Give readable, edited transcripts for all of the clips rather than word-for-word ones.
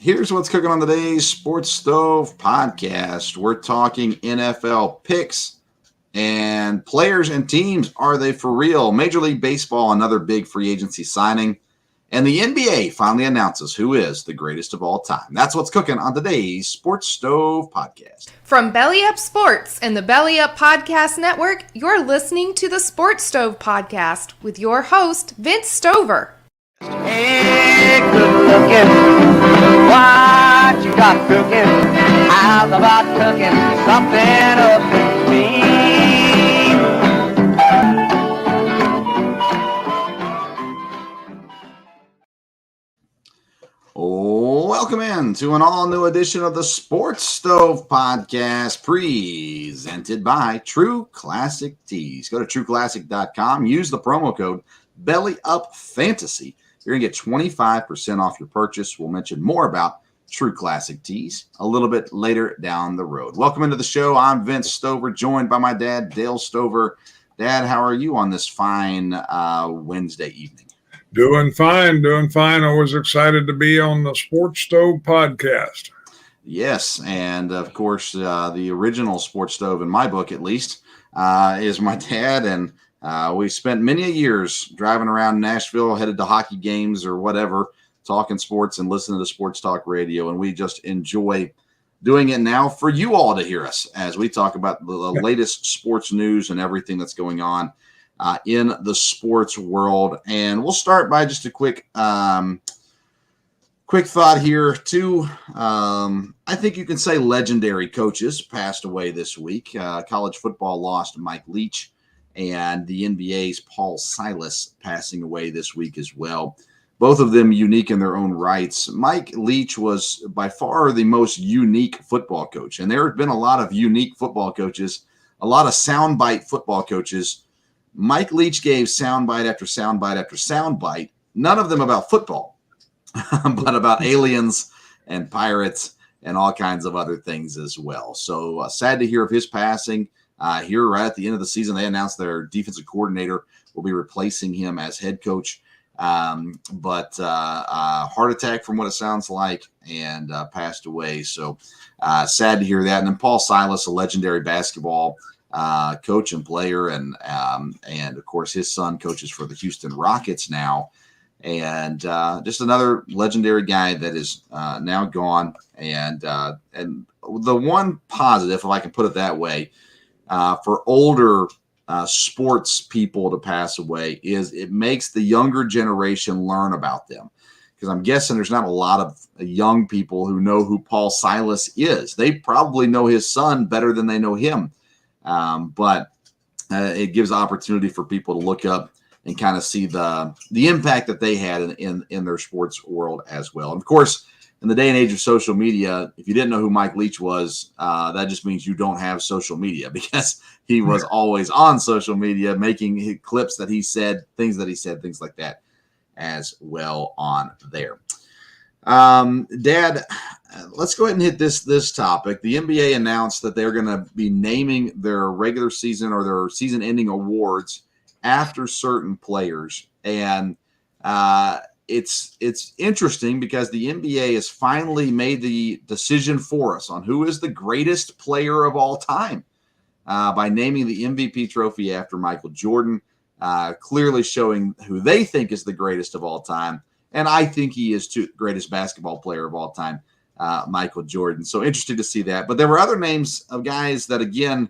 Here's what's cooking on today's Sports Stove podcast. We're talking NFL picks and players and teams. Are they for real? Major League Baseball, another big free agency signing. And the NBA finally announces who is the greatest of all time. That's what's cooking on today's Sports Stove podcast. From Belly Up Sports and the Belly Up Podcast Network, you're listening to the Sports Stove podcast with your host, Vince Stover. Hey, good looking, what you got cooking? How's about cooking something up for me? Welcome in to an all-new edition of the Sports Stove podcast, presented by True Classic Tees. Go to trueclassic.com, use the promo code BELLYUPFANTASY. You're going to get 25% off your purchase. We'll mention more about True Classic Tees a little bit later down the road. Welcome into the show. I'm Vince Stover, joined by my dad, Dale Stover. Dad, how are you on this fine Wednesday evening? Doing fine. Always excited to be on the Sports Stove podcast. Yes, and of course, the original Sports Stove, in my book at least, is my dad, and we spent many years driving around Nashville, headed to hockey games or whatever, talking sports and listening to sports talk radio, and we just enjoy doing it now for you all to hear us as we talk about the latest sports news and everything that's going on in the sports world. And we'll start by just a quick thought here. Two, I think you can say legendary coaches passed away this week. College football lost Mike Leach, and the NBA's Paul Silas passing away this week as well. Both of them unique in their own rights. Mike Leach was by far the most unique football coach, and there have been a lot of unique football coaches, a lot of soundbite football coaches. Mike Leach gave soundbite after soundbite after soundbite, none of them about football, but about aliens and pirates and all kinds of other things as well. So sad to hear of his passing. Here right at the end of the season, they announced their defensive coordinator will be replacing him as head coach. But heart attack from what it sounds like, and passed away. So sad to hear that. And then Paul Silas, a legendary basketball coach and player, and of course his son coaches for the Houston Rockets now, and just another legendary guy that is now gone. And the one positive, if I can put it that way, for older sports people to pass away is it makes the younger generation learn about them. Because I'm guessing there's not a lot of young people who know who Paul Silas is. They probably know his son better than they know him. But it gives opportunity for people to look up and kind of see the impact that they had in their sports world as well. And of course, in the day and age of social media, if you didn't know who Mike Leach was, that just means you don't have social media, because he was always on social media, making clips that he said, things like that as well on there. Dad, let's go ahead and hit this topic. The NBA announced that they're going to be naming their regular season or their season-ending awards after certain players, and it's interesting because the NBA has finally made the decision for us on who is the greatest player of all time by naming the MVP trophy after Michael Jordan, clearly showing who they think is the greatest of all time. And I think he is the greatest basketball player of all time, Michael Jordan. So interesting to see that. But there were other names of guys that, again,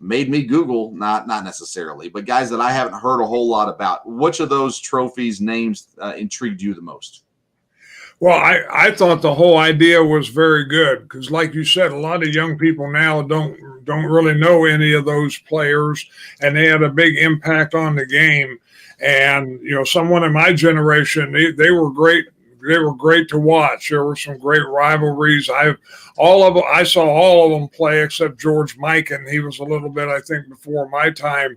made me Google, not necessarily, but guys that I haven't heard a whole lot about. Which of those trophies names intrigued you the most? Well, I thought the whole idea was very good because, like you said, a lot of young people now don't really know any of those players, and they had a big impact on the game. And, someone in my generation, they were great. They were great to watch. There were some great rivalries. I saw all of them play except George Mikan. He was a little bit, I think, before my time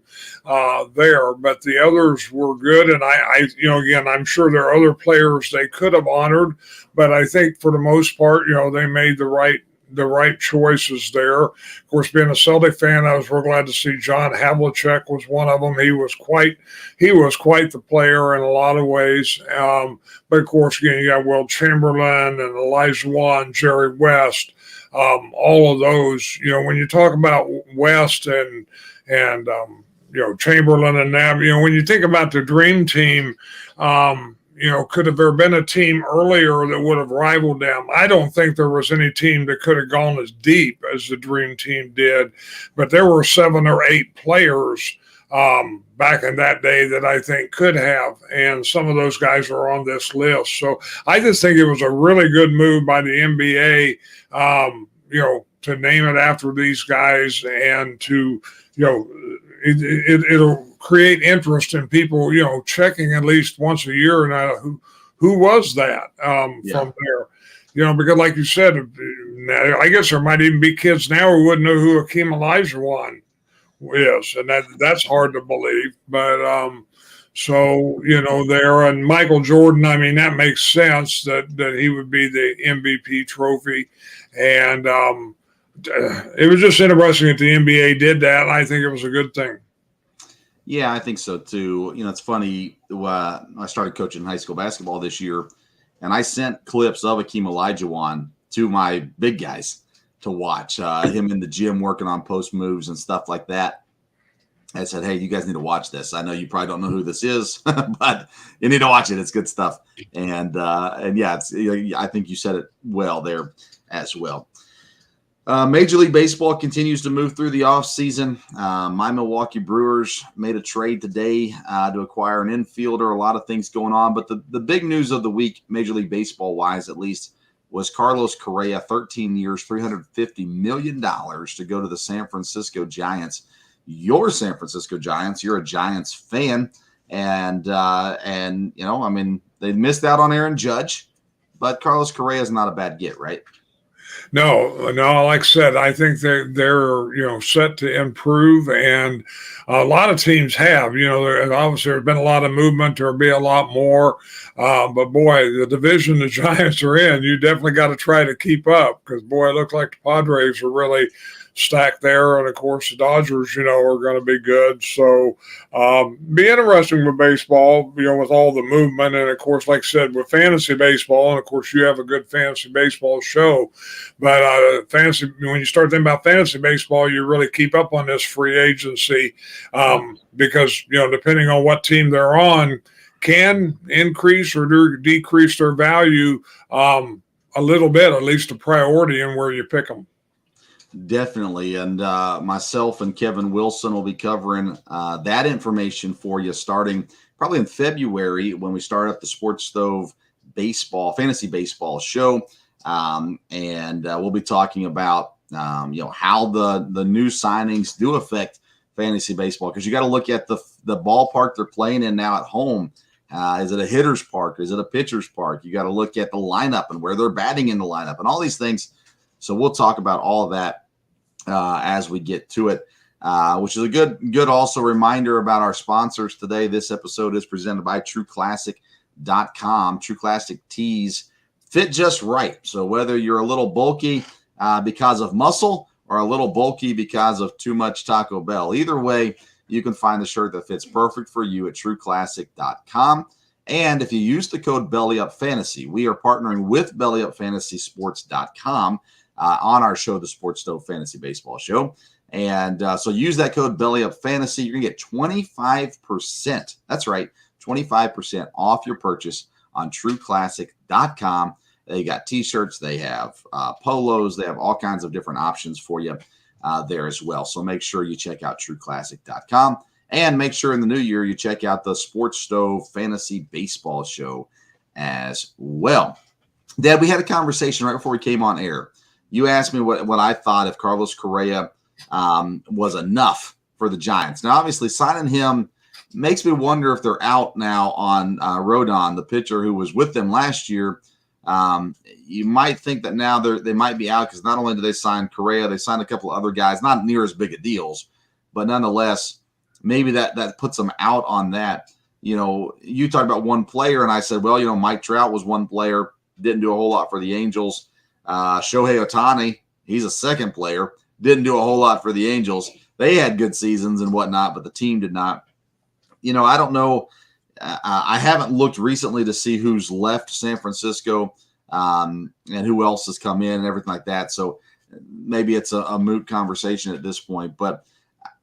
there. But the others were good. And again, I'm sure there are other players they could have honored. But I think for the most part, they made the right right choices there. Of course, being a Celtic fan, I was real glad to see John Havlicek was one of them. He was quite the player in a lot of ways. But of course, again, you got Will Chamberlain and Elijah Wan, Jerry West, all of those. When you talk about West and Chamberlain and that, when you think about the dream team, could have there been a team earlier that would have rivaled them? I don't think there was any team that could have gone as deep as the dream team did, but there were 7 or 8 players back in that day that I think could have, and some of those guys are on this list. So I just think it was a really good move by the NBA, to name it after these guys, and to, it'll create interest in people, checking at least once a year now who was that from there. Because like you said, I guess there might even be kids now who wouldn't know who Hakeem Olajuwon is, and that's hard to believe. But there, and Michael Jordan, I mean, that makes sense that he would be the MVP trophy, and it was just interesting that the NBA did that, and I think it was a good thing. Yeah, I think so too. It's funny. I started coaching high school basketball this year, and I sent clips of Hakeem Olajuwon to my big guys to watch, him in the gym working on post moves and stuff like that. I said, hey, you guys need to watch this. I know you probably don't know who this is, but you need to watch it. It's good stuff. And yeah, I think you said it well there as well. Major League Baseball continues to move through the offseason. My Milwaukee Brewers made a trade today to acquire an infielder. A lot of things going on. But the big news of the week, Major League Baseball-wise at least, was Carlos Correa, 13 years, $350 million to go to the San Francisco Giants. Your San Francisco Giants, you're a Giants fan. And they missed out on Aaron Judge. But Carlos Correa is not a bad get, right? No, like I said, I think they're set to improve, and a lot of teams have. Obviously there's been a lot of movement. There'll be a lot more, but boy, the division the Giants are in, you definitely got to try to keep up, because boy, it looks like the Padres are really stacked there, and of course the Dodgers, are going to be good. So be interesting with baseball, with all the movement, and of course, like I said, with fantasy baseball, and of course you have a good fantasy baseball show. But when you start thinking about fantasy baseball, you really keep up on this free agency, because depending on what team they're on, can increase or decrease their value a little bit, at least a priority in where you pick them. Definitely. And myself and Kevin Wilson will be covering that information for you starting probably in February when we start up the Sports Stove fantasy baseball show. And we'll be talking about, how the new signings do affect fantasy baseball, because you got to look at the ballpark they're playing in now at home. Is it a hitter's park? Is it a pitcher's park? You got to look at the lineup and where they're batting in the lineup and all these things. So we'll talk about all of that as we get to it, which is a good also reminder about our sponsors today. This episode is presented by TrueClassic.com. True Classic tees fit just right. So whether you're a little bulky because of muscle or a little bulky because of too much Taco Bell, either way, you can find the shirt that fits perfect for you at TrueClassic.com. And if you use the code BellyUpFantasy, we are partnering with BellyUpFantasySports.com on our show, the Sports Stove Fantasy Baseball Show. And so use that code BellyUpFantasy. You're going to get 25%. That's right, 25% off your purchase on TrueClassic.com. They got T-shirts. They have polos. They have all kinds of different options for you there as well. So make sure you check out TrueClassic.com. And make sure in the new year you check out the Sports Stove Fantasy Baseball Show as well. Dad, we had a conversation right before we came on air. You asked me what I thought if Carlos Correa was enough for the Giants. Now, obviously, signing him makes me wonder if they're out now on Rodon, the pitcher who was with them last year. You might think that now they might be out, because not only did they sign Correa, they signed a couple of other guys, not near as big a deals, but nonetheless, maybe that puts them out on that. You talked about one player, and I said, well, Mike Trout was one player, didn't do a whole lot for the Angels. Shohei Ohtani He's a second player. Didn't do a whole lot for the Angels. They had good seasons and whatnot, but the team did not. I don't know. I haven't looked recently to see who's left San Francisco and who else has come in and everything like that. So maybe it's a moot conversation at this point, but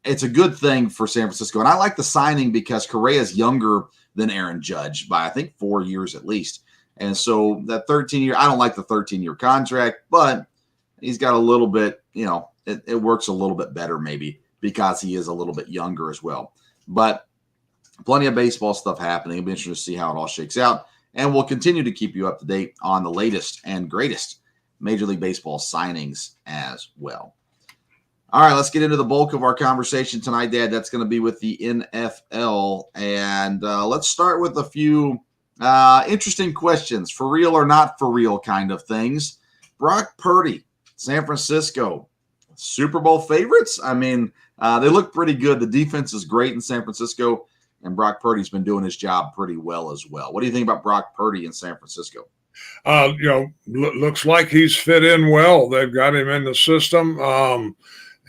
it's a good thing for San Francisco. And I like the signing because Correa is younger than Aaron Judge by, I think, 4 years at least. And so that 13-year, I don't like the 13-year contract, but he's got a little bit, it works a little bit better maybe because he is a little bit younger as well. But plenty of baseball stuff happening. It'll be interesting to see how it all shakes out. And we'll continue to keep you up to date on the latest and greatest Major League Baseball signings as well. All right, let's get into the bulk of our conversation tonight, Dad. That's going to be with the NFL. And let's start with a few interesting questions, for real or not for real kind of things. Brock Purdy, San Francisco, Super Bowl favorites? I mean, they look pretty good. The defense is great in San Francisco, and Brock Purdy's been doing his job pretty well as well. What do you think about Brock Purdy in San Francisco? Looks like he's fit in well. They've got him in the system.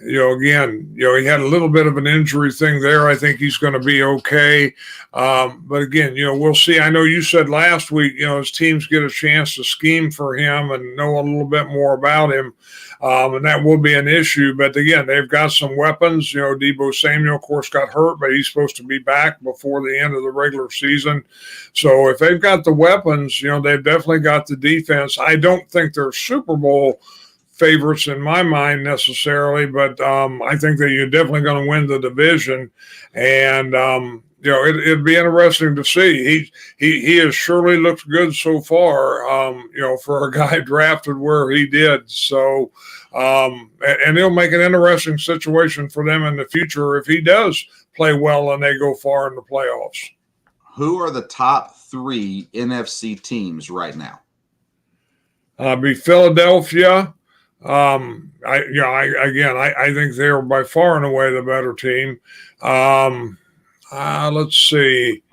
Again, he had a little bit of an injury thing there. I think he's going to be okay. But again, we'll see. I know you said last week, as teams get a chance to scheme for him and know a little bit more about him, and that will be an issue. But again, they've got some weapons. Deebo Samuel, of course, got hurt, but he's supposed to be back before the end of the regular season. So if they've got the weapons, they've definitely got the defense. I don't think they're Super Bowl favorites in my mind necessarily, but I think that you're definitely going to win the division, and it'd be interesting to see. He has surely looked good so far, for a guy drafted where he did. So, and it'll make an interesting situation for them in the future if he does play well and they go far in the playoffs. Who are the top 3 NFC teams right now? Be Philadelphia. I think they're by far and away the better team. Let's see,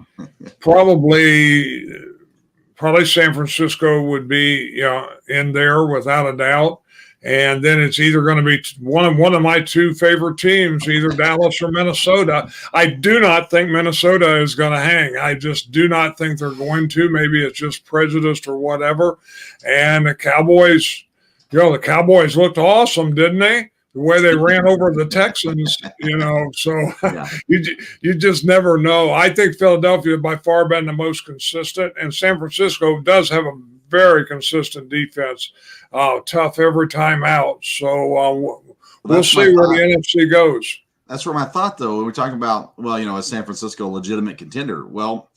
probably San Francisco would be, in there without a doubt. And then it's either going to be one of my 2 favorite teams, either Dallas or Minnesota. I do not think Minnesota is going to hang. I just do not think they're going to. Maybe it's just prejudiced or whatever. And the Cowboys, the Cowboys looked awesome, didn't they? The way they ran over the Texans, so yeah. you just never know. I think Philadelphia by far been the most consistent, and San Francisco does have a very consistent defense, tough every time out. So we'll see where the NFC goes. That's where my thought, though, when we're talking about, is San Francisco a legitimate contender? Well,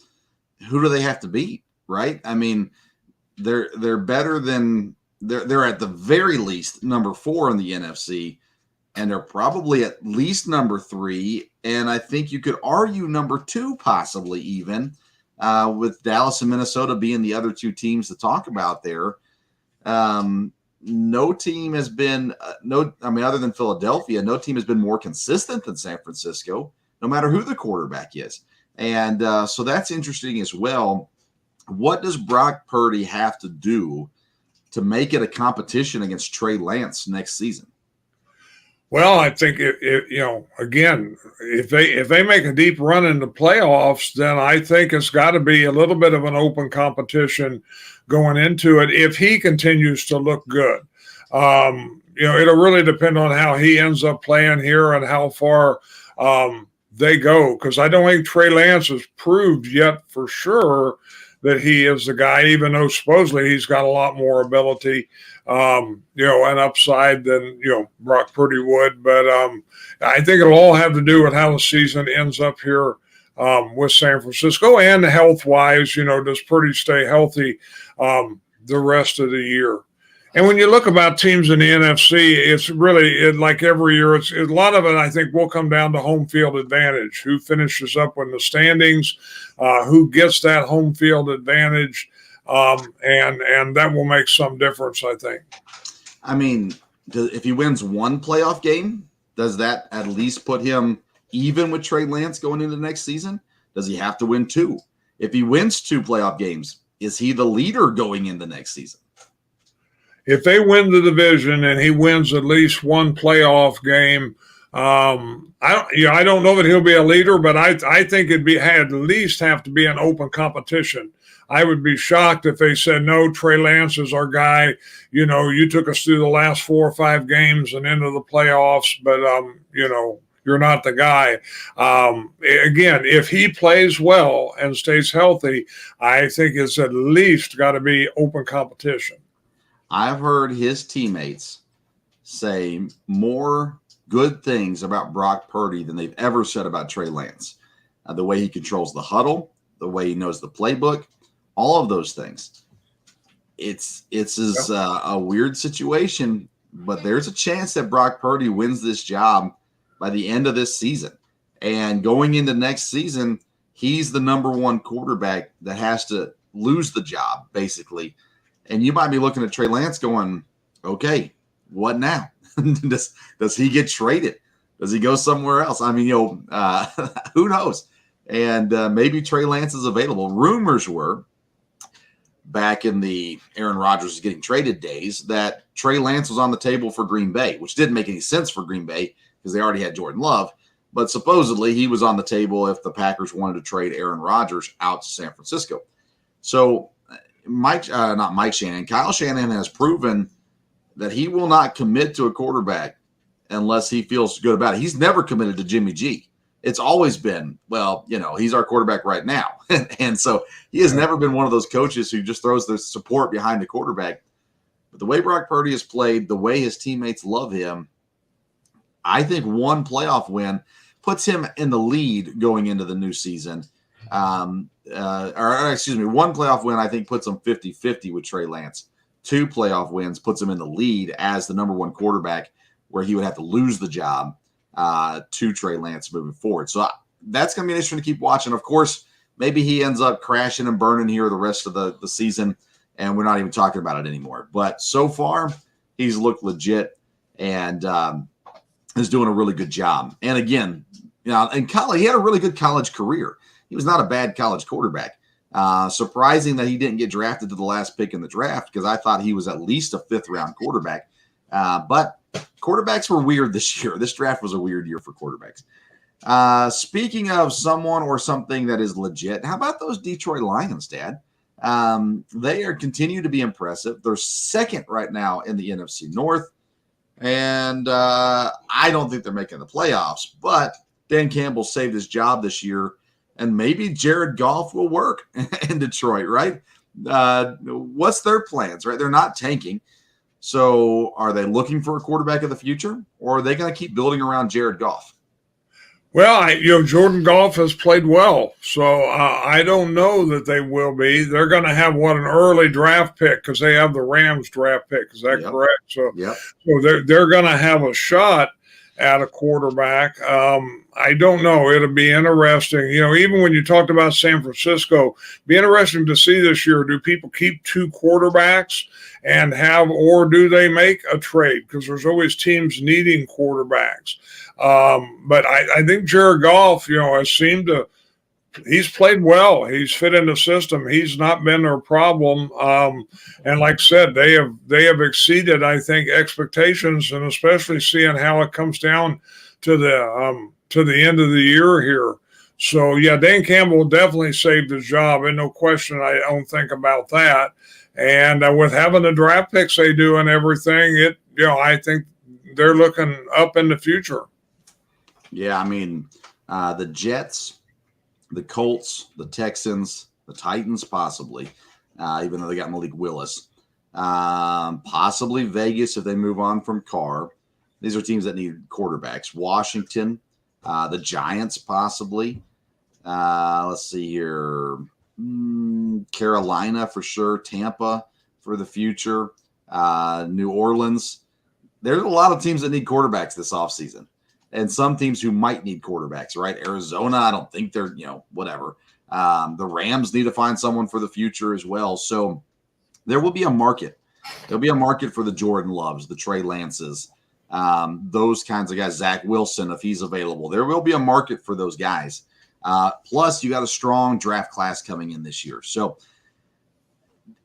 who do they have to beat, right? I mean, they're better than they're at the very least number 4 in the NFC, and they're probably at least number 3. And I think you could argue number 2, possibly even, with Dallas and Minnesota being the other 2 teams to talk about there. No team has been other than Philadelphia, no team has been more consistent than San Francisco, no matter who the quarterback is. And so that's interesting as well. What does Brock Purdy have to do to make it a competition against Trey Lance next season? Well, I think if they make a deep run in the playoffs, then I think it's got to be a little bit of an open competition going into it if he continues to look good. It'll really depend on how he ends up playing here and how far they go, because I don't think Trey Lance has proved yet for sure that he is the guy, even though supposedly he's got a lot more ability, and upside than, Brock Purdy would. But I think it'll all have to do with how the season ends up here with San Francisco, and health-wise, does Purdy stay healthy the rest of the year? And when you look about teams in the NFC, it's really like every year. It's a lot of it. I think will come down to home field advantage. Who finishes up in the standings? Who gets that home field advantage? And that will make some difference, I think. I mean, if he wins 1 playoff game, does that at least put him even with Trey Lance going into next season? Does he have to win 2? If he wins 2 playoff games, is he the leader going into next season? if they win the division and he wins at least one playoff game, I don't know that he'll be a leader, but I think it'd at least have to be an open competition. I would be shocked if they said, no, Trey Lance is our guy. You know, you took us through the last 4 or 5 games and into the playoffs, but, you're not the guy. Again, if he plays well and stays healthy, I think it's at least got to be open competition. I've heard his teammates say more good things about Brock Purdy than they've ever said about Trey Lance. The way he controls the huddle, the way he knows the playbook, all of those things. It's a weird situation, but there's a chance that Brock Purdy wins this job by the end of this season. And going into next season, he's the number 1 quarterback that has to lose the job, basically. And you might be looking at Trey Lance going, okay, what now? Does he get traded? Does he go somewhere else? I mean, who knows? And maybe Trey Lance is available. Rumors were, back in the Aaron Rodgers is getting traded days, that Trey Lance was on the table for Green Bay, which didn't make any sense for Green Bay because they already had Jordan Love. But supposedly he was on the table if the Packers wanted to trade Aaron Rodgers out to San Francisco. So Kyle Shanahan has proven that he will not commit to a quarterback unless he feels good about it. He's never committed to Jimmy G. It's always been, he's our quarterback right now. And so he has never been one of those coaches who just throws the support behind the quarterback. But the way Brock Purdy has played, the way his teammates love him, I think one playoff win puts him in the lead going into the new season. One playoff win, I think, puts him 50-50 with Trey Lance. 2 playoff wins puts him in the lead as the number 1 quarterback, where he would have to lose the job to Trey Lance moving forward. So that's going to be interesting to keep watching. Of course, maybe he ends up crashing and burning here the rest of the season, and we're not even talking about it anymore. But so far, he's looked legit and is doing a really good job. And again, in college, he had a really good college career. He was not a bad college quarterback. Surprising that he didn't get drafted to the last pick in the draft, because I thought he was at least a 5th-round quarterback. But quarterbacks were weird this year. This draft was a weird year for quarterbacks. Speaking of someone or something that is legit, how about those Detroit Lions, Dad? They continue to be impressive. They're 2nd right now in the NFC North. And I don't think they're making the playoffs, but Dan Campbell saved his job this year, and maybe Jared Goff will work in Detroit, right? What's their plans, right? They're not tanking. So are they looking for a quarterback of the future, or are they going to keep building around Jared Goff? Well, Jordan Goff has played well, so I don't know that they will be. They're going to have an early draft pick, because they have the Rams draft pick. Is that correct? So, so they're going to have a shot at a quarterback. I don't know. It'll be interesting. Even when you talked about San Francisco, be interesting to see this year. Do people keep 2 quarterbacks or do they make a trade? Because there's always teams needing quarterbacks. But I think Jared Goff, has seemed to, he's played well. He's fit in the system. He's not been their problem. And like I said, they have exceeded, I think, expectations, and especially seeing how it comes down to the end of the year here. So yeah, Dan Campbell definitely saved his job, and no question, I don't think about that. And with having the draft picks they do and everything, I think they're looking up in the future. Yeah, I mean, the Jets, the Colts, the Texans, the Titans, possibly, even though they got Malik Willis. Possibly Vegas if they move on from Carr. These are teams that need quarterbacks. Washington, the Giants, possibly. Let's see here. Carolina for sure. Tampa for the future. New Orleans. There's a lot of teams that need quarterbacks this offseason. And some teams who might need quarterbacks, right? Arizona, I don't think they're, whatever. The Rams need to find someone for the future as well. So there will be a market. There'll be a market for the Jordan Loves, the Trey Lances, those kinds of guys. Zach Wilson, if he's available. There will be a market for those guys. Plus, you got a strong draft class coming in this year. So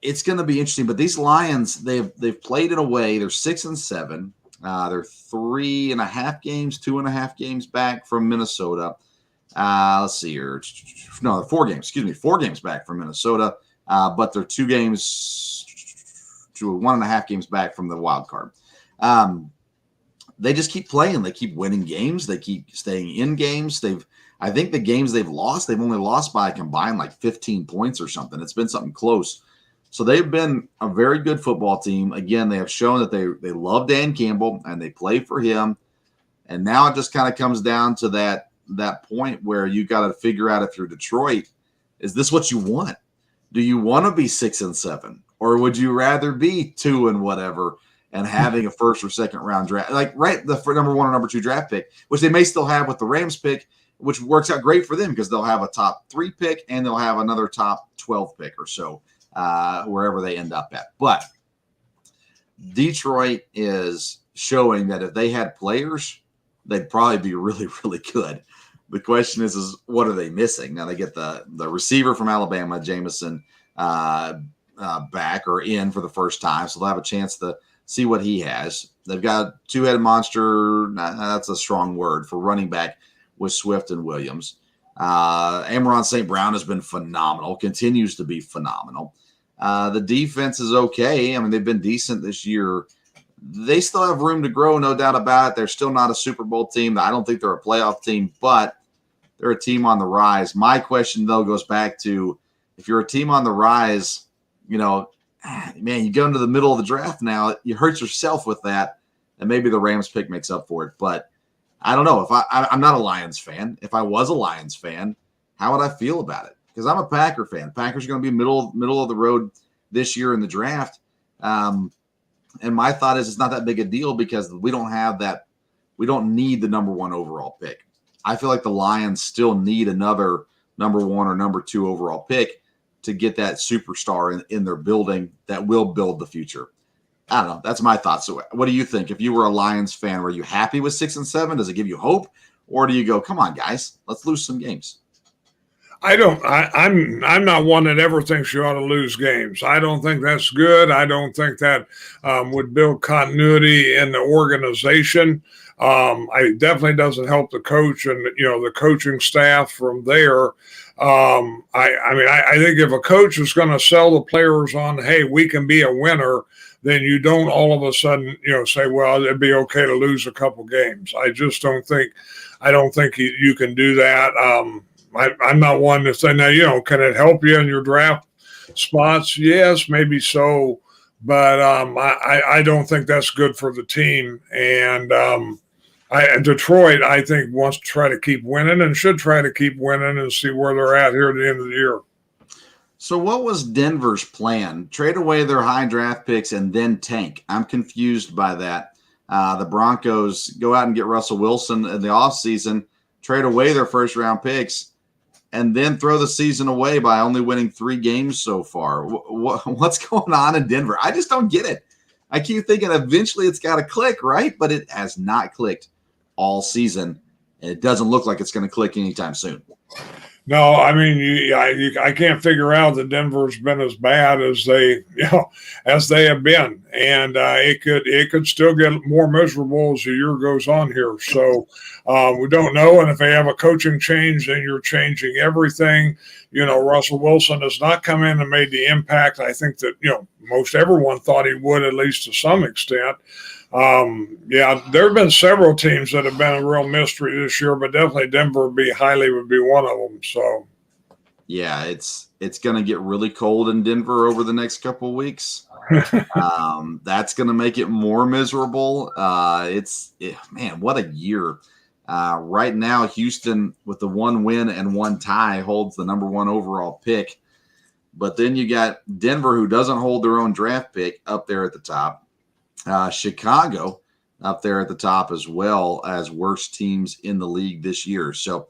it's going to be interesting. But these Lions, they've played in a way. They're 6-7. They're 3.5 games, 2.5 games back from Minnesota. Let's see here. No, 4 games. Excuse me, 4 games back from Minnesota. But they're 2 games to 1.5 games back from the wild card. They just keep playing. They keep winning games. They keep staying in games. I think the games they've lost, they've only lost by a combined like 15 points or something. It's been something close. So they've been a very good football team. Again, they have shown that they love Dan Campbell and they play for him. And now it just kind of comes down to that point where you got to figure out, if you're Detroit, is this what you want? Do you want to be 6-7, or would you rather be 2 and whatever and having a first or second round draft, the number 1 or number 2 draft pick, which they may still have with the Rams pick, which works out great for them because they'll have a top 3 pick and they'll have another top 12 pick or so, wherever they end up at. But Detroit is showing that if they had players, they'd probably be really, really good. The question is what are they missing? Now they get the receiver from Alabama, Jameson, back or in for the first time, so they'll have a chance to see what he has. They've got a 2-headed monster. That's a strong word for running back with Swift and Williams. Amon St. Brown has been phenomenal, continues to be phenomenal. The defense is okay. I mean, they've been decent this year. They still have room to grow, no doubt about it. They're still not a Super Bowl team. I don't think they're a playoff team, but they're a team on the rise. My question, though, goes back to, if you're a team on the rise, man, you go into the middle of the draft now, you hurt yourself with that, and maybe the Rams pick makes up for it. But I don't know. I'm not a Lions fan. If I was a Lions fan, how would I feel about it? Because I'm a Packer fan. Packers are going to be middle of the road this year in the draft. And my thought is it's not that big a deal because we don't have that. We don't need the number 1 overall pick. I feel like the Lions still need another number 1 or number 2 overall pick to get that superstar in their building that will build the future. I don't know. That's my thoughts. So what do you think? If you were a Lions fan, were you happy with 6-7? Does it give you hope? Or do you go, come on, guys, let's lose some games? I'm not one that ever thinks you ought to lose games. I don't think that's good. I don't think that would build continuity in the organization. It definitely doesn't help the coach and the coaching staff from there. I think if a coach is going to sell the players on, hey, we can be a winner, then you don't all of a sudden say, well, it'd be okay to lose a couple games. I just don't think. I don't think you can do that. I'm not one to say, now, can it help you in your draft spots? Yes, maybe so. But I don't think that's good for the team. And Detroit, I think, wants to try to keep winning and should try to keep winning and see where they're at here at the end of the year. So what was Denver's plan? Trade away their high draft picks and then tank. I'm confused by that. The Broncos go out and get Russell Wilson in the offseason, trade away their first-round picks, and then throw the season away by only winning 3 games so far. What's going on in Denver? I just don't get it. I keep thinking eventually it's got to click, right? But it has not clicked all season, and it doesn't look like it's going to click anytime soon. No, I mean, I can't figure out that Denver's been as bad as they have been, and it could still get more miserable as the year goes on here. So we don't know, and if they have a coaching change, then you're changing everything. Russell Wilson has not come in and made the impact I think that most everyone thought he would, at least to some extent. There have been several teams that have been a real mystery this year, but definitely Denver would be one of them. So, yeah, it's going to get really cold in Denver over the next couple of weeks. That's going to make it more miserable. Man, what a year. Right now, Houston with the 1 win and 1 tie holds the number 1 overall pick. But then you got Denver, who doesn't hold their own draft pick, up there at the top. Chicago up there at the top as well as worst teams in the league this year. So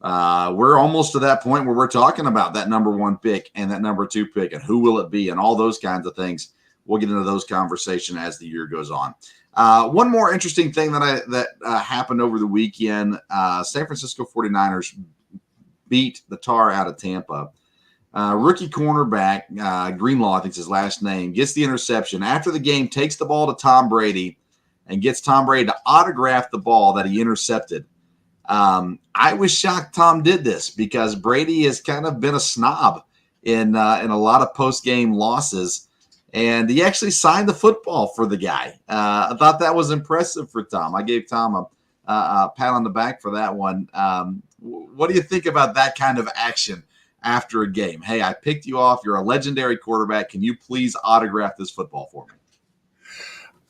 we're almost to that point where we're talking about that number 1 pick and that number 2 pick and who will it be and all those kinds of things. We'll get into those conversations as the year goes on. One more interesting thing that happened over the weekend, San Francisco 49ers beat the tar out of Tampa. Rookie cornerback, Greenlaw, I think is his last name, gets the interception. After the game, takes the ball to Tom Brady and gets Tom Brady to autograph the ball that he intercepted. I was shocked Tom did this because Brady has kind of been a snob in a lot of post-game losses, and he actually signed the football for the guy. I thought that was impressive for Tom. I gave Tom a pat on the back for that one. What do you think about that kind of action after a game? Hey, I picked you off. You're a legendary quarterback. Can you please autograph this football for me?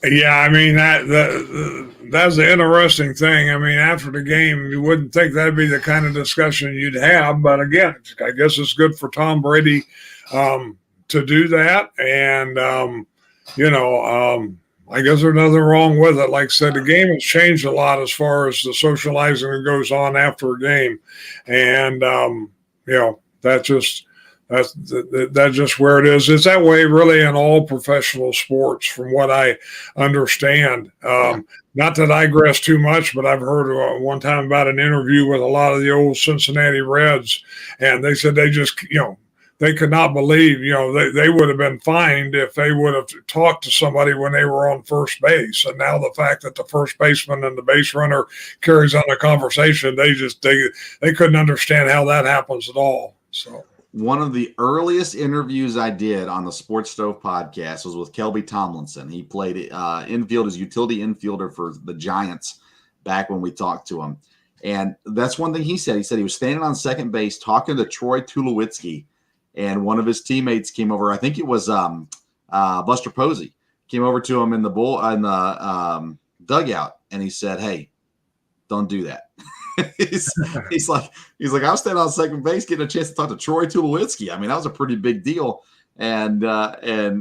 Yeah, I mean, that's an interesting thing. I mean, after the game, you wouldn't think that'd be the kind of discussion you'd have. But again, I guess it's good for Tom Brady to do that. And, I guess there's nothing wrong with it. Like I said, the game has changed a lot as far as the socializing that goes on after a game. And, that's just where it is. It's that way really in all professional sports, from what I understand. Not to digress too much, but I've heard one time about an interview with a lot of the old Cincinnati Reds, and they said they just, they could not believe, they would have been fined if they would have talked to somebody when they were on first base. And now the fact that the first baseman and the base runner carries on a conversation, they couldn't understand how that happens at all. So one of the earliest interviews I did on the Sports Stove podcast was with Kelby Tomlinson. He played infield as utility infielder for the Giants back when we talked to him. And that's one thing he said. He said he was standing on second base talking to Troy Tulowitzki, and one of his teammates came over. I think it was Buster Posey came over to him in the dugout, and he said, "Hey, don't do that." he's like, I was standing on second base getting a chance to talk to Troy Tulowitzki. I mean, that was a pretty big deal. And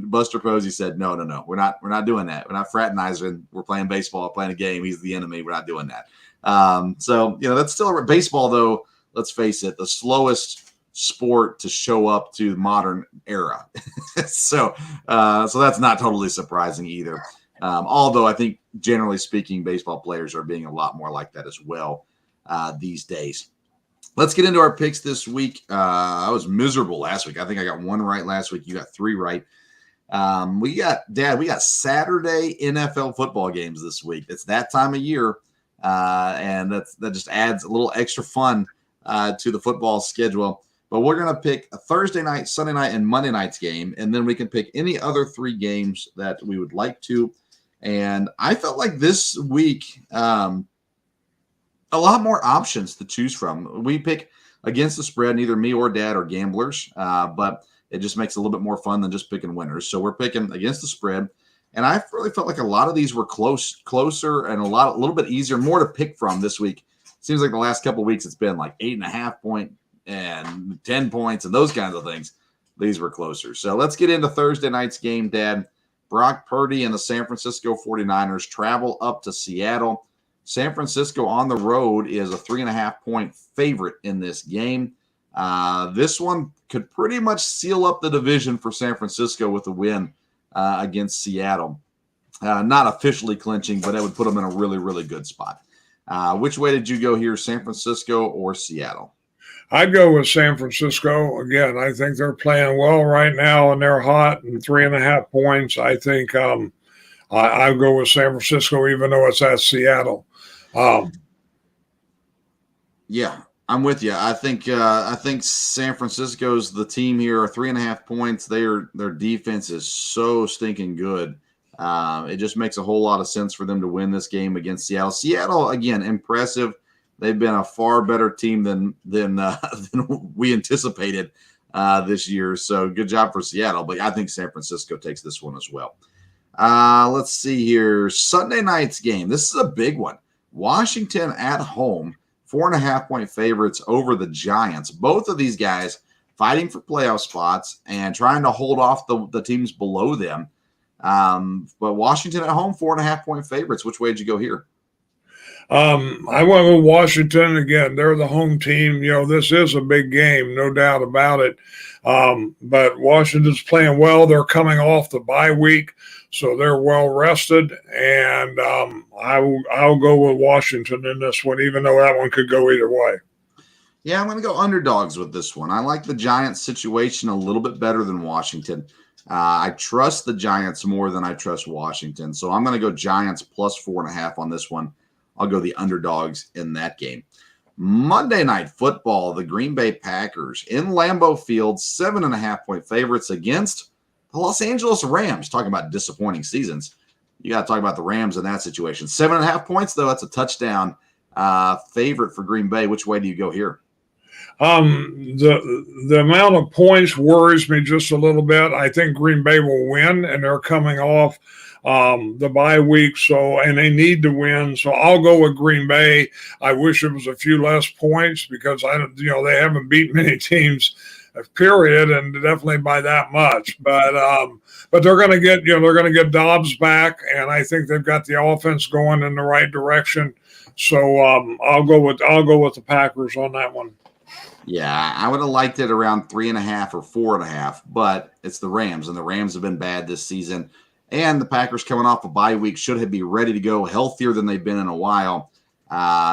Buster Posey said, no, we're not doing that. We're not fraternizing. We're playing baseball, playing a game. He's the enemy. We're not doing that. So that's still baseball, though. Let's face it, the slowest sport to show up to the modern era. so that's not totally surprising either. Although I think generally speaking, baseball players are being a lot more like that as well these days. Let's get into our picks this week. I was miserable last week. I think I got one right last week. You got three right. We got Saturday NFL football games this week. It's that time of year, and that just adds a little extra fun to the football schedule. But we're going to pick a Thursday night, Sunday night, and Monday night's game, and then we can pick any other three games that we would like to. And I felt like this week a lot more options to choose from. We pick against the spread. Neither me or Dad are gamblers, but it just makes it a little bit more fun than just picking winners. So we're picking against the spread, and I really felt like a lot of these were closer, and a little bit easier, more to pick from this week. Seems like the last couple of weeks it's been like 8.5 point and 10 points and those kinds of things. These were closer. So let's get into Thursday night's game, Dad. Brock Purdy and the San Francisco 49ers travel up to Seattle. San Francisco on the road is a 3.5 point favorite in this game. This one could pretty much seal up the division for San Francisco with a win against Seattle. Not officially clinching, but it would put them in a really, really good spot. Which way did you go here, San Francisco or Seattle? I'd go with San Francisco. Again, I think they're playing well right now, and they're hot, and 3.5 points. I think I'll go with San Francisco, even though it's at Seattle. Yeah, I'm with you. I think San Francisco's the team here. 3.5 points. Their defense is so stinking good. It just makes a whole lot of sense for them to win this game against Seattle. Seattle, again, impressive. They've been a far better team than we anticipated this year. So good job for Seattle. But I think San Francisco takes this one as well. Let's see here. Sunday night's game. This is a big one. Washington at home, 4.5 point favorites over the Giants. Both of these guys fighting for playoff spots and trying to hold off the teams below them. But Washington at home, 4.5 point favorites. Which way did you go here? I went with Washington. Again, they're the home team. This is a big game, no doubt about it. But Washington's playing well. They're coming off the bye week, so they're well rested. And I'll go with Washington in this one, even though that one could go either way. Yeah, I'm going to go underdogs with this one. I like the Giants situation a little bit better than Washington. I trust the Giants more than I trust Washington. So I'm going to go Giants plus 4.5 on this one. I'll go the underdogs in that game. Monday Night Football, the Green Bay Packers in Lambeau Field, 7.5-point favorites against the Los Angeles Rams. Talking about disappointing seasons. You got to talk about the Rams in that situation. 7.5 points, though. That's a touchdown favorite for Green Bay. Which way do you go here? The amount of points worries me just a little bit. I think Green Bay will win, and they're coming off the bye week, and they need to win. So I'll go with Green Bay. I wish it was a few less points because they haven't beat many teams, period, and definitely by that much. But they're going to get Dobbs back, and I think they've got the offense going in the right direction. So I'll go with the Packers on that one. Yeah, I would have liked it around 3.5 or 4.5, but it's the Rams, and the Rams have been bad this season. And the Packers coming off a bye week should be ready to go, healthier than they've been in a while.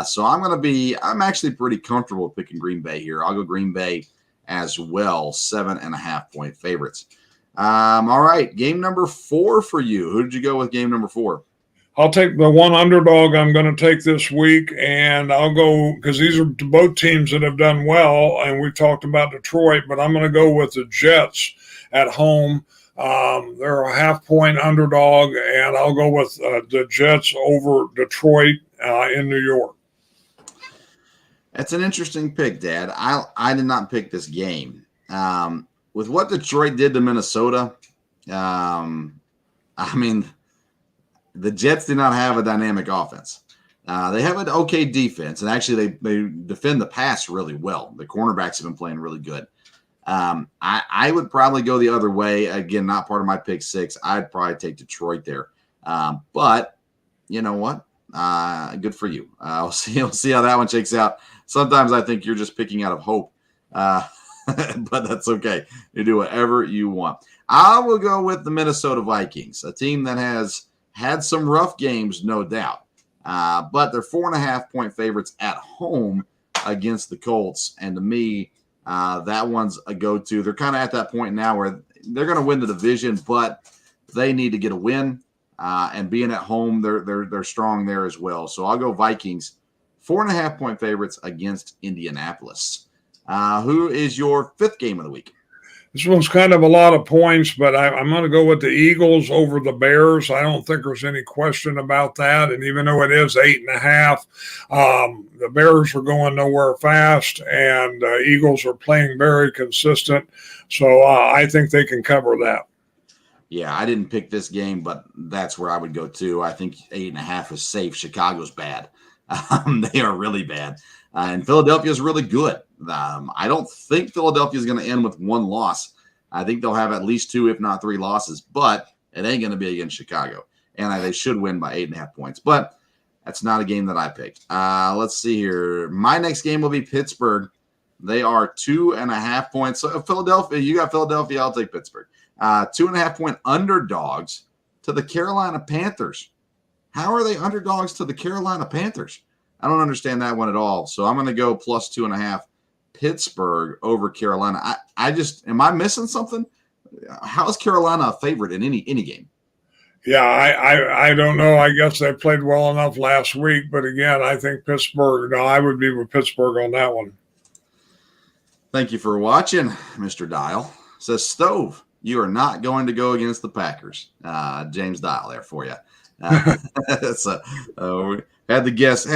So I'm actually pretty comfortable picking Green Bay here. I'll go Green Bay as well, 7.5-point favorites. All right, game number 4 for you. Who did you go with game number 4? I'll take the one underdog I'm going to take this week, and I'll go because these are both teams that have done well, and we've talked about Detroit, but I'm going to go with the Jets at home. They're a 0.5-point underdog, and I'll go with the Jets over Detroit in New York. That's an interesting pick, Dad. I did not pick this game. With what Detroit did to Minnesota, the Jets do not have a dynamic offense. They have an okay defense, and actually they defend the pass really well. The cornerbacks have been playing really good. I would probably go the other way. Again, not part of my pick 6. I'd probably take Detroit there. But you know what? Good for you. We'll see how that one shakes out. Sometimes I think you're just picking out of hope, but that's okay. You do whatever you want. I will go with the Minnesota Vikings, a team that has had some rough games, no doubt. But they're 4.5-point favorites at home against the Colts. And to me, that one's a go-to. They're kind of at that point now where they're going to win the division, but they need to get a win. And being at home, they're strong there as well. So I'll go Vikings, 4.5-point favorites against Indianapolis. Who is your 5th game of the week? This one's kind of a lot of points, but I'm going to go with the Eagles over the Bears. I don't think there's any question about that. And even though it is 8.5, the Bears are going nowhere fast, and Eagles are playing very consistent. So I think they can cover that. Yeah, I didn't pick this game, but that's where I would go too. I think 8.5 is safe. Chicago's bad. They are really bad. And Philadelphia is really good. I don't think Philadelphia is going to end with 1 loss. I think they'll have at least 2, if not 3 losses, but it ain't going to be against Chicago. And they should win by 8.5 points. But that's not a game that I picked. Let's see here. My next game will be Pittsburgh. They are 2.5 points. So Philadelphia, you got Philadelphia, I'll take Pittsburgh. 2.5-point underdogs to the Carolina Panthers. How are they underdogs to the Carolina Panthers? I don't understand that one at all. So I'm going to go plus 2.5 Pittsburgh over Carolina. Am I missing something? How is Carolina a favorite in any game? Yeah, I don't know. I guess they played well enough last week, but again, I think Pittsburgh. No, I would be with Pittsburgh on that one. Thank you for watching, Mr. Dial. Says Stove, you are not going to go against the Packers. James Dial there for you. Had to guess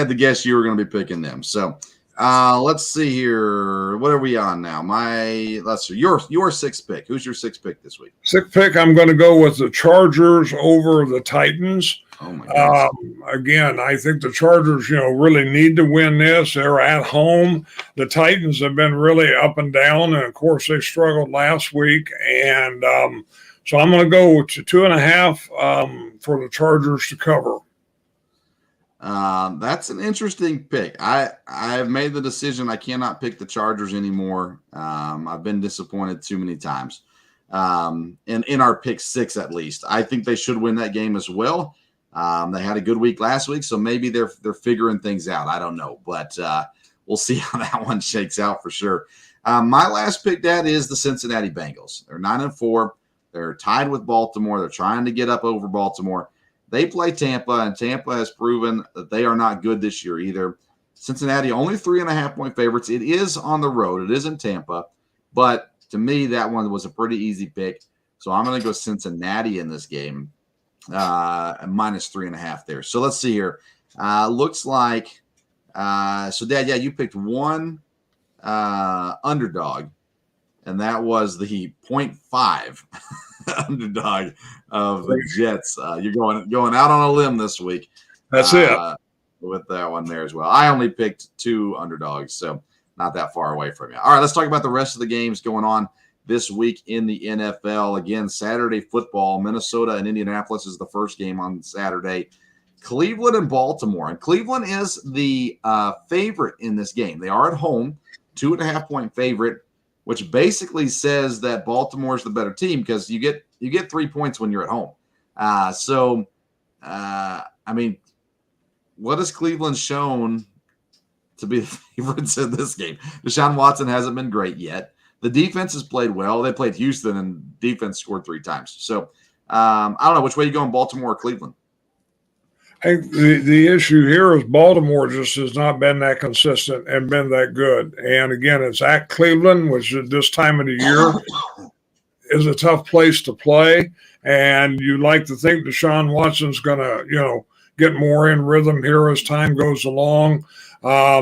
you were going to be picking them. So let's see here. What are we on now? Let's see. Your 6th pick. Who's your 6th pick this week? 6th pick, I'm going to go with the Chargers over the Titans. Oh my gosh. Again, I think the Chargers, really need to win this. They're at home. The Titans have been really up and down, and of course they struggled last week. And so I'm going to go to 2.5 for the Chargers to cover. That's an interesting pick. I've made the decision I cannot pick the Chargers anymore. I've been disappointed too many times. In our pick 6 at least. I think they should win that game as well. They had a good week last week, so maybe they're figuring things out. I don't know. But we'll see how that one shakes out for sure. My last pick, Dad, is the Cincinnati Bengals. They're 9-4. They're tied with Baltimore. They're trying to get up over Baltimore. They play Tampa, and Tampa has proven that they are not good this year either. Cincinnati only 3.5-point favorites. It is on the road. It is in Tampa. But to me, that one was a pretty easy pick. So I'm going to go Cincinnati in this game, minus 3.5 there. So let's see here. Looks like so, Dad, you picked one underdog, and that was the 0.5 underdog of the Jets. You're going out on a limb this week. That's it. With that one there as well. I only picked 2 underdogs, so not that far away from you. All right, let's talk about the rest of the games going on this week in the NFL. Again, Saturday football, Minnesota and Indianapolis is the first game on Saturday. Cleveland and Baltimore. And Cleveland is the favorite in this game. They are at home, 2.5-point favorite, which basically says that Baltimore is the better team because you get 3 points when you're at home. I mean, what has Cleveland shown to be the favorites in this game? Deshaun Watson hasn't been great yet. The defense has played well. They played Houston, and defense scored 3 times. So I don't know. Which way you going, Baltimore or Cleveland? I think the issue here is Baltimore just has not been that consistent and been that good. And, again, it's at Cleveland, which at this time of the year is a tough place to play. And you'd like to think Deshaun Watson's going to, get more in rhythm here as time goes along. I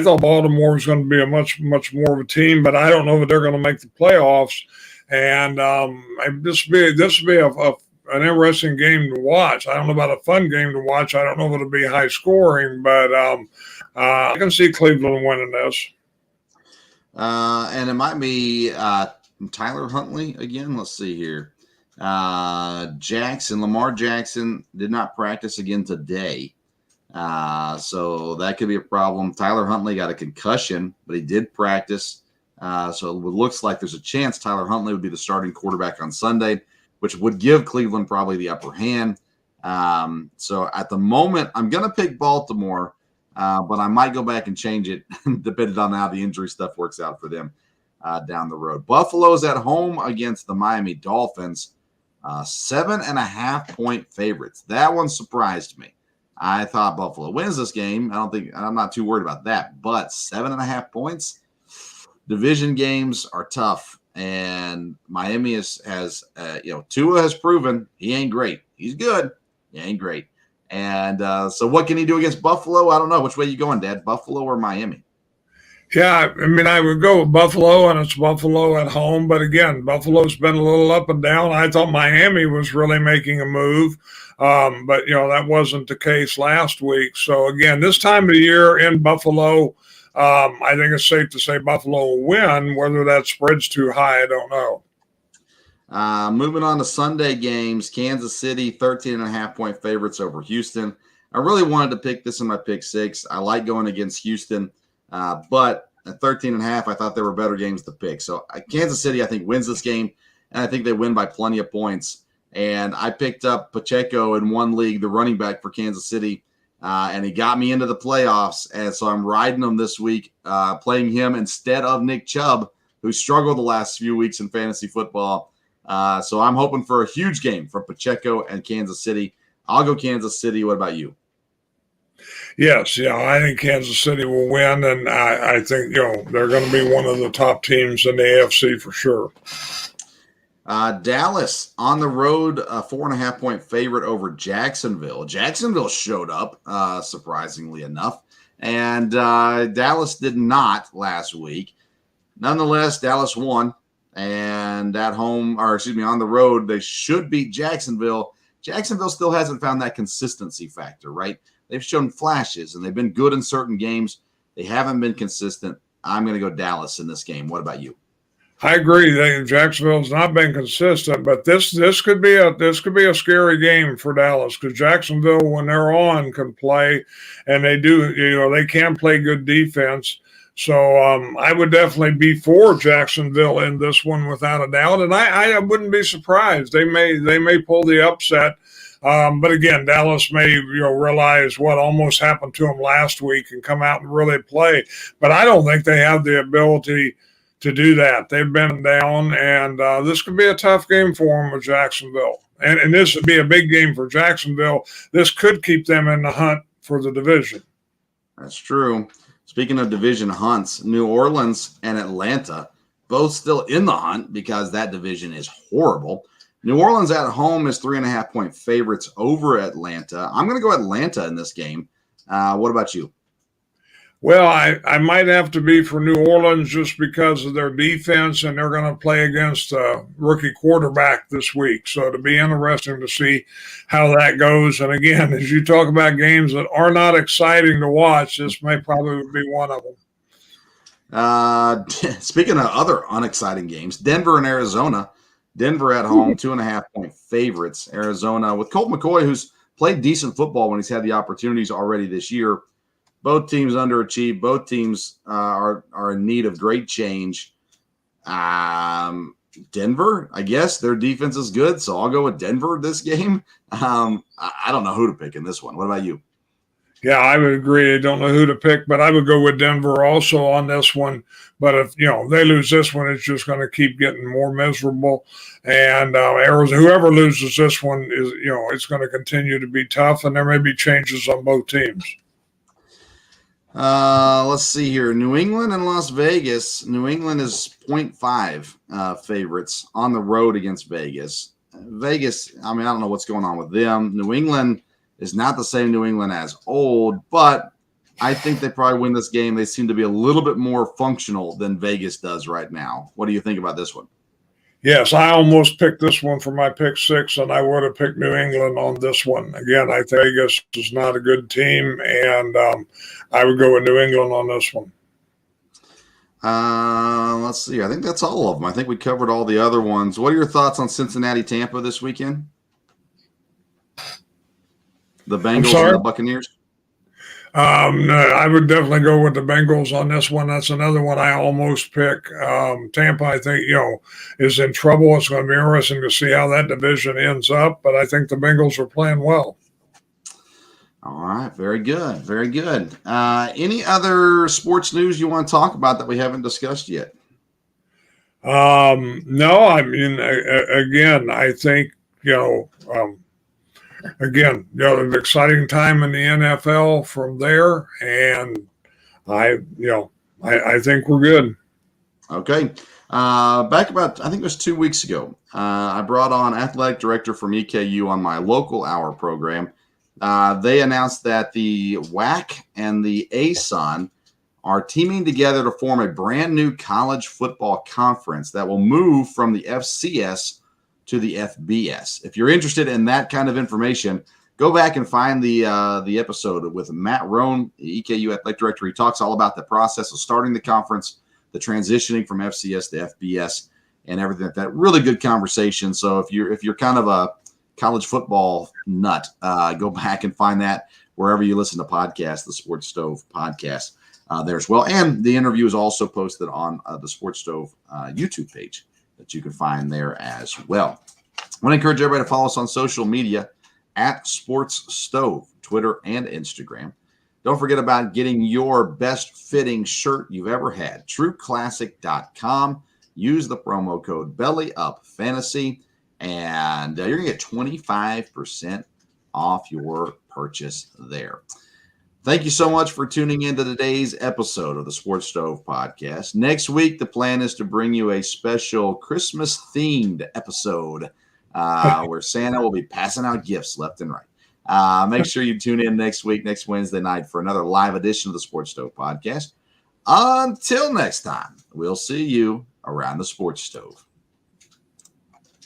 thought Baltimore was going to be a much more of a team, but I don't know that they're going to make the playoffs. And this will be an interesting game to watch. I don't know about a fun game to watch. I don't know if it'll be high scoring, but I can see Cleveland winning this. And it might be Tyler Huntley again. Let's see here. Lamar Jackson did not practice again today. So that could be a problem. Tyler Huntley got a concussion, but he did practice. So it looks like there's a chance Tyler Huntley would be the starting quarterback on Sunday, which would give Cleveland probably the upper hand. So at the moment, I'm going to pick Baltimore, but I might go back and change it depending on how the injury stuff works out for them down the road. Buffalo's at home against the Miami Dolphins. 7.5-point favorites. That one surprised me. I thought Buffalo wins this game. I'm not too worried about that, but 7.5 points. Division games are tough, and Miami has Tua has proven he ain't great. He's good. He ain't great. And so what can he do against Buffalo? I don't know. Which way you going, Dad? Buffalo or Miami? Yeah, I mean, I would go with Buffalo, and it's Buffalo at home. But again, Buffalo's been a little up and down. I thought Miami was really making a move, but, that wasn't the case last week. So, again, this time of the year in Buffalo, I think it's safe to say Buffalo will win. Whether that spread's too high, I don't know. Moving on to Sunday games, Kansas City, 13.5-point favorites over Houston. I really wanted to pick this in my pick 6. I like going against Houston. But at 13.5, I thought there were better games to pick. So Kansas City, I think, wins this game, and I think they win by plenty of points. And I picked up Pacheco in one league, the running back for Kansas City, and he got me into the playoffs. And so I'm riding him this week, playing him instead of Nick Chubb, who struggled the last few weeks in fantasy football. So I'm hoping for a huge game from Pacheco and Kansas City. I'll go Kansas City. What about you? Yes, I think Kansas City will win, and I think, they're going to be one of the top teams in the AFC for sure. Dallas on the road, a 4.5-point favorite over Jacksonville. Jacksonville showed up, surprisingly enough, and Dallas did not last week. Nonetheless, Dallas won, and on the road, they should beat Jacksonville. Jacksonville still hasn't found that consistency factor, right? They've shown flashes, and they've been good in certain games. They haven't been consistent. I'm going to go Dallas in this game. What about you? I agree. Jacksonville's not been consistent, but this could be a scary game for Dallas because Jacksonville, when they're on, can play, and they do. They can play good defense. So I would definitely be for Jacksonville in this one without a doubt, and I wouldn't be surprised. They may pull the upset. But again, Dallas may realize what almost happened to them last week and come out and really play. But I don't think they have the ability to do that. They've been down, and this could be a tough game for them with Jacksonville. And this would be a big game for Jacksonville. This could keep them in the hunt for the division. That's true. Speaking of division hunts, New Orleans and Atlanta both still in the hunt because that division is horrible. New Orleans at home is 3.5-point favorites over Atlanta. I'm going to go Atlanta in this game. What about you? Well, I might have to be for New Orleans just because of their defense, and they're going to play against a rookie quarterback this week. So it'll be interesting to see how that goes. And again, as you talk about games that are not exciting to watch, this may probably be one of them. Speaking of other unexciting games, Denver and Arizona. Denver at home, 2.5-point favorites. Arizona with Colt McCoy, who's played decent football when he's had the opportunities already this year. Both teams underachieved. Both teams are in need of great change. Denver, I guess their defense is good, so I'll go with Denver this game. I don't know who to pick in this one. What about you? Yeah, I would agree. I don't know who to pick, but I would go with Denver also on this one. But if they lose this one, it's just going to keep getting more miserable. And Arizona, whoever loses this one is, it's going to continue to be tough, and there may be changes on both teams. Let's see here. New England and Las Vegas. New England is 0.5 favorites on the road against Vegas. Vegas, I don't know what's going on with them. New England is not the same New England as old, but I think they probably win this game. They seem to be a little bit more functional than Vegas does right now. What do you think about this one? Yes, I almost picked this one for my pick 6, and I would have picked New England on this one. Again, I think Vegas is not a good team, and I would go with New England on this one. Let's see. I think that's all of them. I think we covered all the other ones. What are your thoughts on Cincinnati-Tampa this weekend? The Bengals and the Buccaneers? No, I would definitely go with the Bengals on this one. That's another one I almost pick. Tampa, I think, is in trouble. It's going to be interesting to see how that division ends up, but I think the Bengals are playing well. All right. Very good. Very good. Any other sports news you want to talk about that we haven't discussed yet? No, again, I think, an exciting time in the NFL from there, and I think we're good. Okay. Back about, I think it was 2 weeks ago, I brought on athletic director from EKU on my local hour program. They announced that the WAC and the ASUN are teaming together to form a brand new college football conference that will move from the FCS to the FBS. If you're interested in that kind of information, go back and find the episode with Matt Roan, the EKU athletic director. He talks all about the process of starting the conference, the transitioning from FCS to FBS, and everything like that. Really good conversation. So if you're kind of a college football nut, go back and find that wherever you listen to podcasts, the Sports Stove podcast there as well. And the interview is also posted on the Sports Stove YouTube page that you can find there as well. I want to encourage everybody to follow us on social media at Sports Stove, Twitter and Instagram. Don't forget about getting your best fitting shirt you've ever had. TrueClassic.com. Use the promo code BellyUpFantasy, and you're going to get 25% off your purchase there. Thank you so much for tuning into today's episode of the Sports Stove podcast. Next week, the plan is to bring you a special Christmas-themed episode where Santa will be passing out gifts left and right. Make sure you tune in next week, next Wednesday night, for another live edition of the Sports Stove podcast. Until next time, we'll see you around the Sports Stove.